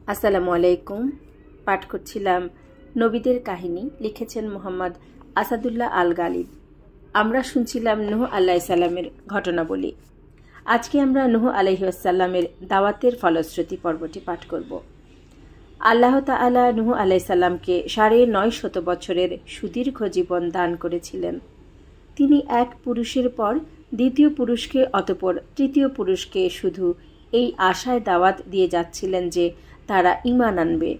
আসসালামু আলাইকুম। পাঠ করছিলাম নবীদের কাহিনী, লিখেছেন মোহাম্মদ আসাদুল্লাহ আল গালিব। আমরা শুনছিলাম নূহ আলাইহিস সালামের ঘটনাবলী। আজকে আমরা নূহ আলাইহিস সালামের দাওয়াতের ফলশ্রুতি পর্বটি পাঠ করব। আল্লাহ তাআলা নূহ আলাইহিস সালামকে ৯৫০ বছরের সুদীর্ঘ জীবন দান করেছিলেন। তিনি এক পুরুষের পর দ্বিতীয় পুরুষকে, অতঃপর তৃতীয় পুরুষকে শুধু এই আশায় দাওয়াত দিয়ে যাচ্ছিলেন যে তারা ঈমান আনবে।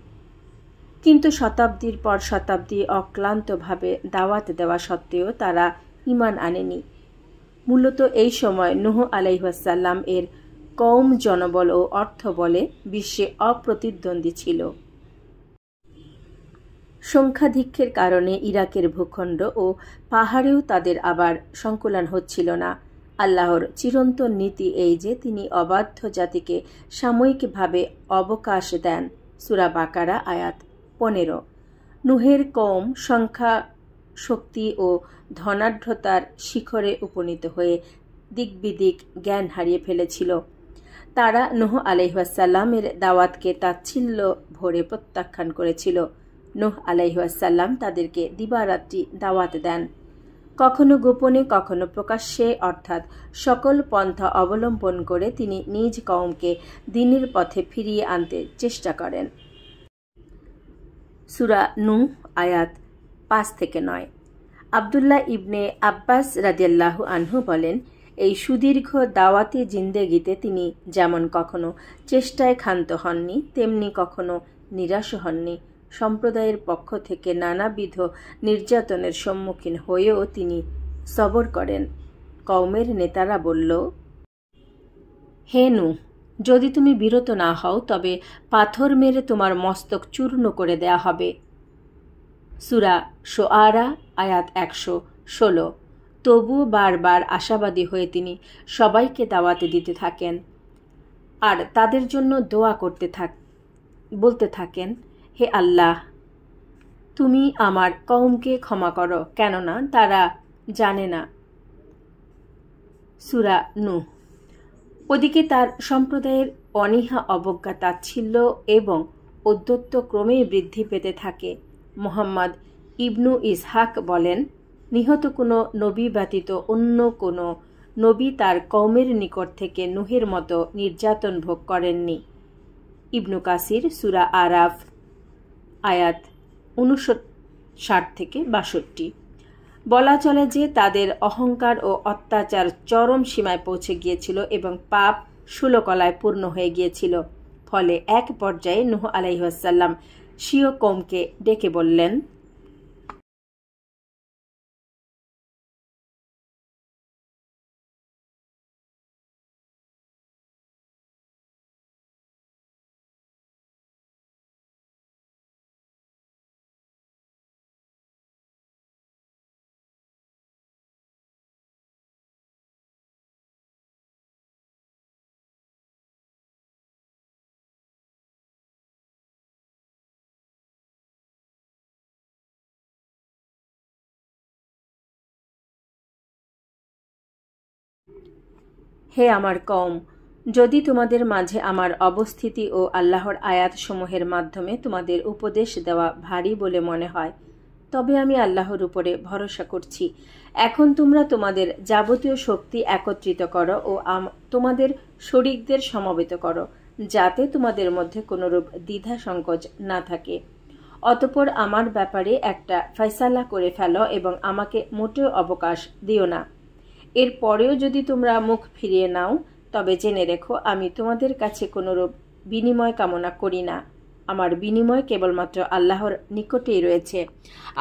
কিন্তু শতাব্দীর পর শতাব্দী অক্লান্তভাবে দাওয়াত দেওয়া সত্ত্বেও তারা ঈমান আনেনি। মূলত এই সময় নূহ আলাইহিস সালাম এর কওম জনবল ও অর্থবলে বিশ্বে অপ্রতিদ্বন্দ্বী ছিল। সংখ্যাধিক্যের কারণে ইরাকের ভূখণ্ড ও পাহাড়েও তাদের আবার সংকুলান হচ্ছিল না। আল্লাহর চিরন্তন নীতি এই যে তিনি অবাধ্য জাতিকে সাময়িকভাবে অবকাশ দেন। সূরা বাকারা আয়াত ১৫। নূহের কওম সংখ্যা, শক্তি ও ধনাঢ্যতার শিখরে উপনীত হয়ে দিকবিদিক জ্ঞান হারিয়ে ফেলেছিল। তারা নূহ আলাইহিস সালামের দাওয়াতকে তাচ্ছিল্য ভরে প্রত্যাখ্যান করেছিল। নূহ আলাইহিস সালাম তাদেরকে দিবারাত্রি দাওয়াত দেন, কখনো গোপনে কখনো প্রকাশ্যে, অর্থাৎ সকল পন্থা অবলম্বন করে তিনি নিজ কওমকে দ্বীনের পথে ফিরিয়ে আনতে চেষ্টা করেন। সূরা নূহ আয়াত ৫-৯। আব্দুল্লাহ ইবনে আব্বাস রাদিয়াল্লাহু আনহু বলেন, এই সুদীর্ঘ দাওয়াতি জিন্দেগিতে তিনি যেমন কখনো চেষ্টায় ক্ষান্ত হননি, তেমনি কখনো নিরাশ হননি। সম্প্রদায়ের পক্ষ থেকে নানাবিধ নির্যাতনের সম্মুখীন হয়েও তিনি সবর করেন। কওমের নেতারা বলল, হে নূহ, যদি তুমি বিরত না হও তবে পাথর মেরে তোমার মস্তক চূর্ণ করে দেয়া হবে। সূরা শুআরা আয়াত ১১৬। তবুও বারবার আশাবাদী হয়ে তিনি সবাইকে দাওয়াত দিতে থাকেন আর তাদের জন্য দোয়া বলতে থাকেন, হে আল্লাহ, তুমি আমার কওমকে ক্ষমা করো, কেননা তারা জানে না। সূরা নূহ। ওদিকে তার সম্প্রদায়ের অনীহা, অবজ্ঞা, তাচ্ছিল্য এবং ঔদ্ধত্য ক্রমেই বৃদ্ধি পেতে থাকে। মুহাম্মদ ইবনু ইসহাক বলেন, নিহত কোনো নবী ব্যতীত অন্য কোনো নবী তার কওমের নিকট থেকে নূহের মতো নির্যাতন ভোগ করেননি। ইবনু কাসির সূরা আরাফ আয়াত ৫৯-৬২। বলা চলে যে তাদের অহংকার ও অত্যাচার চরম সীমায় পৌঁছে গিয়েছিল এবং পাপ ষোলকলায় পূর্ণ হয়ে গিয়েছিল। ফলে এক পর্যায়ে নূহ আলাইহিস সালাম স্বীয় কওমকে ডেকে বললেন, হে আমার কওম, যদি তোমাদের মাঝে আমার অবস্থিতি ও আল্লাহর আয়াতসমূহের মাধ্যমে তোমাদের উপদেশ দেওয়া ভারী বলে মনে হয়, তবে আমি আল্লাহর উপরে ভরসা করছি। এখন তোমরা তোমাদের যাবতীয় শক্তি একত্রিত করো ও তোমাদের শরীকদের সমবেত করো, যাতে তোমাদের মধ্যে কোনরূপ দ্বিধা সংকোচ না থাকে। অতঃপর আমার ব্যাপারে একটা ফয়সালা করে ফেলো এবং আমাকে মোটেও অবকাশ দিও না। এর পরেও যদি তোমরা মুখ ফিরিয়ে নাও, তবে জেনে রেখো আমি তোমাদের কাছে কোনরূপ বিনিময় কামনা করি না। আমার বিনিময় কেবলমাত্র আল্লাহর নিকটেই রয়েছে,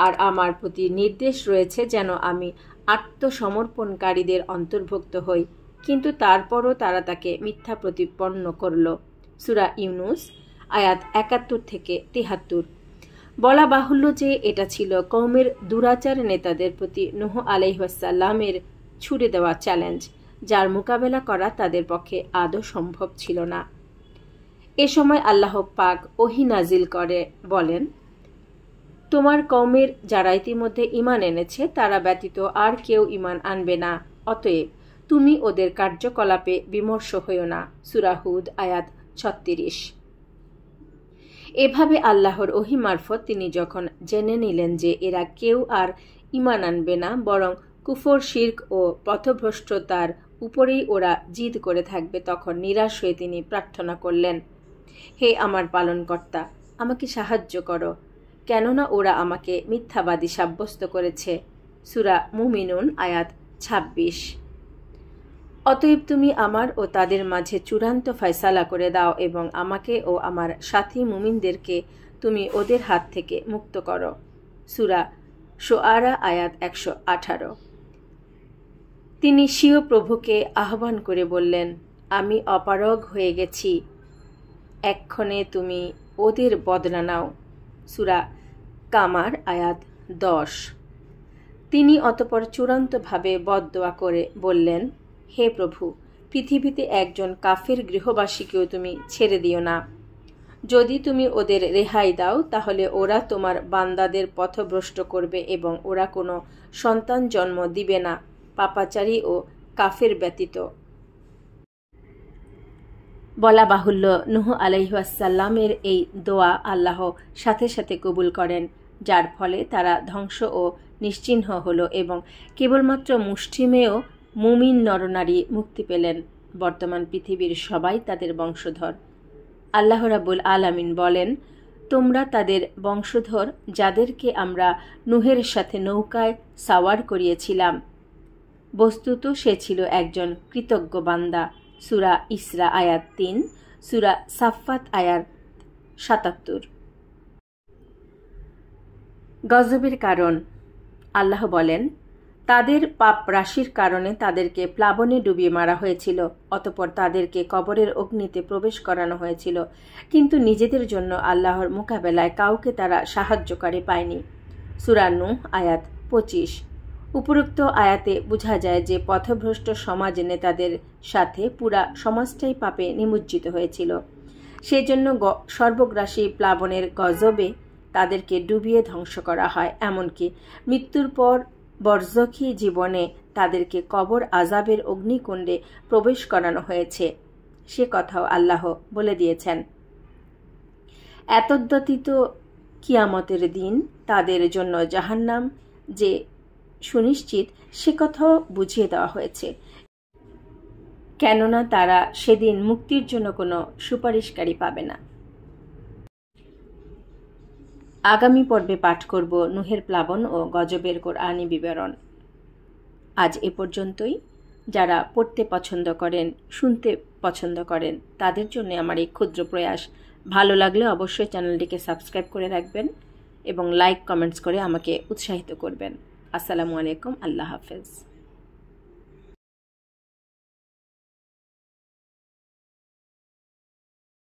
আর আমার প্রতি নির্দেশ রয়েছে যেন আমি আত্মসমর্পণকারীদের অন্তর্ভুক্ত হই। কিন্তু তারপরও তারা তাকে মিথ্যা প্রতিপন্ন করল। সূরা ইউনুস আয়াত ৭১-৭৩। বলা বাহুল্য যে এটা ছিল কওমের দুরাচার নেতাদের প্রতি নূহ আলাইহিস সালামের ছুড়ে দেওয়া চ্যালেঞ্জ, যার মোকাবেলা করা তাদের পক্ষে আদৌ সম্ভব ছিল না। এ সময় আল্লাহ পাক ওহী নাজিল করে বলেন, তোমার কওমের যারা ইতিমধ্যে ঈমান এনেছে তারা ব্যতীত আর কেউ ঈমান আনবে না, অতএব তুমি ওদের কার্যকলাপে বিমর্ষ হইও না। সূরা হুদ আয়াত ৩৬। এভাবে আল্লাহর ওহী মারফত তিনি যখন জেনে নিলেন যে এরা কেউ আর ঈমান আনবে না, বরং কুফর, শিরক ও পথভ্রষ্টতার উপরেই ওরা জিদ করে থাকবে, তখন নিরাশ হয়ে তিনি প্রার্থনা করলেন, হে আমার পালনকর্তা, আমাকে সাহায্য করো, কেননা ওরা আমাকে মিথ্যাবাদী সাব্যস্ত করেছে। সূরা মুমিনুন আয়াত ২৬। অতএব তুমি আমার ও তাদের মাঝে চূড়ান্ত ফয়সালা করে দাও এবং আমাকে ও আমার সাথী মুমিনদেরকে তুমি ওদের হাত থেকে মুক্ত করো। সূরা শুআরা আয়াত ১১৮। তিনি স্বীয় প্রভুকে আহ্বান করে বললেন, আমি অপারগ হয়ে গেছি, এক্ষণে তুমি ওদের বদলা নাও। সূরা কামার আয়াত ১০। তিনি অতঃপর চূড়ান্তভাবে বদদোয়া করে বললেন, হে প্রভু, পৃথিবীতে একজন কাফের গৃহবাসীকেও তুমি ছেড়ে দিও না। যদি তুমি ওদের রেহাই দাও তাহলে ওরা তোমার বান্দাদের পথভ্রষ্ট করবে এবং ওরা কোনো সন্তান জন্ম দিবে না, পাপাচারী ও কাফের ব্যতীত। বলা বাহুল্য, নূহ আলাইহিসসালামের এই দোয়া আল্লাহ সাথে সাথে কবুল করেন, যার ফলে তারা ধ্বংস ও নিশ্চিহ্ন হল এবং কেবলমাত্র মুষ্টিমেয় মুমিন নরনারী মুক্তি পেলেন। বর্তমান পৃথিবীর সবাই তাদের বংশধর। আল্লাহ রাব্বুল আলামিন বলেন, তোমরা তাদের বংশধর যাদেরকে আমরা নূহের সাথে নৌকায় সাওয়ার করিয়েছিলাম। বস্তুত সে ছিল একজন কৃতজ্ঞ বান্দা। সূরা ইসরা আয়াত ৩, সূরা সাফফাত আয়াত ৭৭। গজবের কারণ। আল্লাহ বলেন, তাদের পাপ রাশির কারণে তাদেরকে প্লাবনে ডুবিয়ে মারা হয়েছিল, অতঃপর তাদেরকে কবরের অগ্নিতে প্রবেশ করানো হয়েছিল, কিন্তু নিজেদের জন্য আল্লাহর মোকাবেলায় কাউকে তারা সাহায্যকারী পায়নি। সূরা নূহ আয়াত ২৫। উপরোক্ত আয়াতে বোঝা যায় যে পথভ্রষ্ট সমাজ নেতাদের সাথে পুরা সমাজটাই পাপে নিমজ্জিত হয়েছিল। সেজন্য সর্বগ্রাসী প্লাবনের গজবে তাদেরকে ডুবিয়ে ধ্বংস করা হয়, এমনকি মৃত্যুর পর বরজখী জীবনে তাদেরকে কবর আযাবের অগ্নিকুণ্ডে প্রবেশ করানো হয়েছে, সে কথাও আল্লাহ বলে দিয়েছেন। এতদ্ব্যতীত কিয়ামতের দিন তাদের জন্য জাহান্নাম যে সুনিশ্চিত সে কথাও বুঝিয়ে দেওয়া হয়েছে, কেননা তারা সেদিন মুক্তির জন্য কোনো সুপারিশকারী পাবে না। আগামী পর্বে পাঠ করব নূহের প্লাবন ও গজবের কোরআনী বিবরণ। আজ এ পর্যন্তই। যারা পড়তে পছন্দ করেন, শুনতে পছন্দ করেন, তাদের জন্য আমার এই ক্ষুদ্র প্রয়াস। ভালো লাগলে অবশ্যই চ্যানেলটিকে সাবস্ক্রাইব করে রাখবেন এবং লাইক, কমেন্টস করে আমাকে উৎসাহিত করবেন। আসসালামু আলাইকুম। আল্লাহ হাফেজ।